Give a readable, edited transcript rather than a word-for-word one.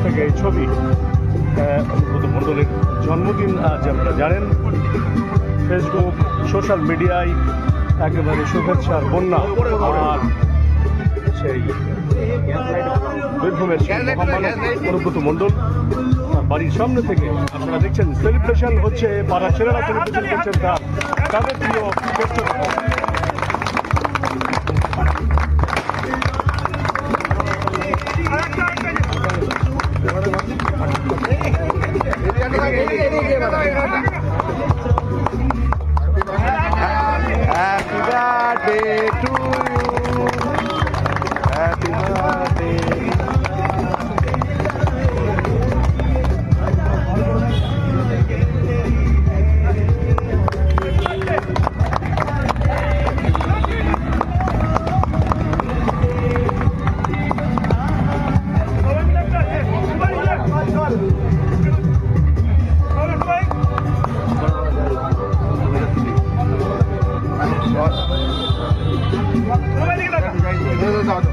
থেকে এই ছবি। অনুব্রত মণ্ডলের জন্মদিন আজ আপনারা জানেন, ফেসবুক সোশ্যাল মিডিয়ায় একেবারে শুভেচ্ছার বন্যা। আর সেই বীরভূমের অনুব্রত মণ্ডল বাড়ির সামনে থেকে আপনারা দেখছেন সেলিব্রেশন হচ্ছে, পাড়ার ছেলেরা সেলিব্রেশন করছেন তাদের প্রিয় Happy birthday to you. Happy birthday.